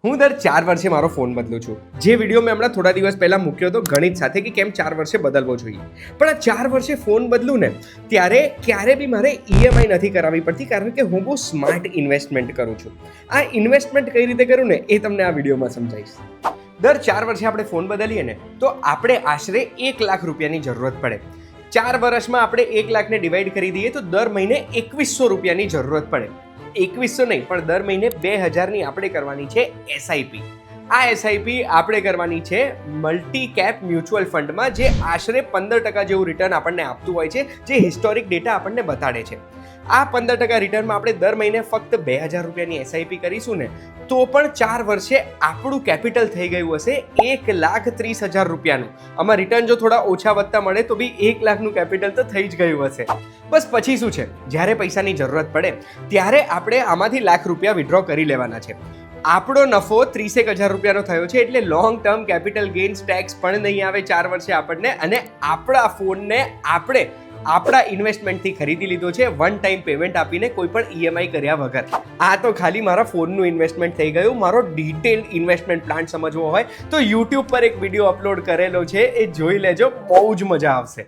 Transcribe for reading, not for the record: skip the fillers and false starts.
હું દર 4 વર્ષે મારો ફોન બદલું છું. જે વિડીયો મેં હમણાં થોડા દિવસ પહેલા મૂક્યો હતો ગણિત સાથે કે કેમ 4 વર્ષે બદલવો જોઈએ. પણ આ 4 વર્ષે ફોન બદલું ને ત્યારે ક્યારે બી મારે ઈએમઆઈ નથી કરાવવી પડતી, કારણ કે હું બહુ સ્માર્ટ ઇન્વેસ્ટમેન્ટ કરું છું. આ ઇન્વેસ્ટમેન્ટ કઈ રીતે કરું ને એ તમને આ વિડીયોમાં સમજાવીશ. દર 4 વર્ષે આપણે ફોન બદલીએ ને તો આપણે આશરે 1 લાખ રૂપિયાની જરૂરત પડે. 4 વર્ષમાં આપણે 1 લાખને ડિવાઈડ કરી દઈએ તો દર મહિને 2100 રૂપિયાની જરૂરત પડે. 2100 નહીં, પણ દર મહિને 2000ની આપણે કરવાની છે એસઆઈપી. આ એસઆઈપી આપણે કરવાની છે મલ્ટી કેપ મ્યુચ્યુઅલ ફંડમાં, જે આશરે 15% જેવું રિટર્ન આપણને આપતું હોય છે, જે હિસ્ટોરિક ડેટા આપણને બતાડે છે. આ 15% રિટર્નમાં આપણે દર મહિને ફક્ત 2000 રૂપિયાની એસઆઈપી કરીશું ને તો પણ 4 વર્ષે આપણું કેપિટલ થઈ ગયું હશે 1,30,000 રૂપિયાનું. આમાં રિટર્ન જો થોડા ઓછા વધતા મળે તો બી 1 લાખનું કેપિટલ તો થઈ જ ગયું હશે. બસ પછી શું છે, જ્યારે પૈસાની જરૂરત પડે ત્યારે આપણે આમાંથી લાખ રૂપિયા વિડ્રો કરી લેવાના છે. આપણો નફો 30,000 રૂપિયાનો થયો છે, એટલે long term capital gains tax પણ નહીં આવે 4 વર્ષે આપણને. અને આપણા ફોનને આપણે આપણા ઇન્વેસ્ટમેન્ટથી ખરીદી લીધો છે, વન ટાઈમ પેમેન્ટ આપીને, કોઈ પણ ઈએમઆઈ કર્યા વગર. આ તો ખાલી મારા ફોનનું ઇન્વેસ્ટમેન્ટ થઈ ગયું. મારો ડિટેલ્ડ ઇન્વેસ્ટમેન્ટ પ્લાન સમજવો હોય તો યુટ્યુબ પર એક વિડીયો અપલોડ કરેલો છે, એ જોઈ લેજો, બહુ જ મજા આવશે.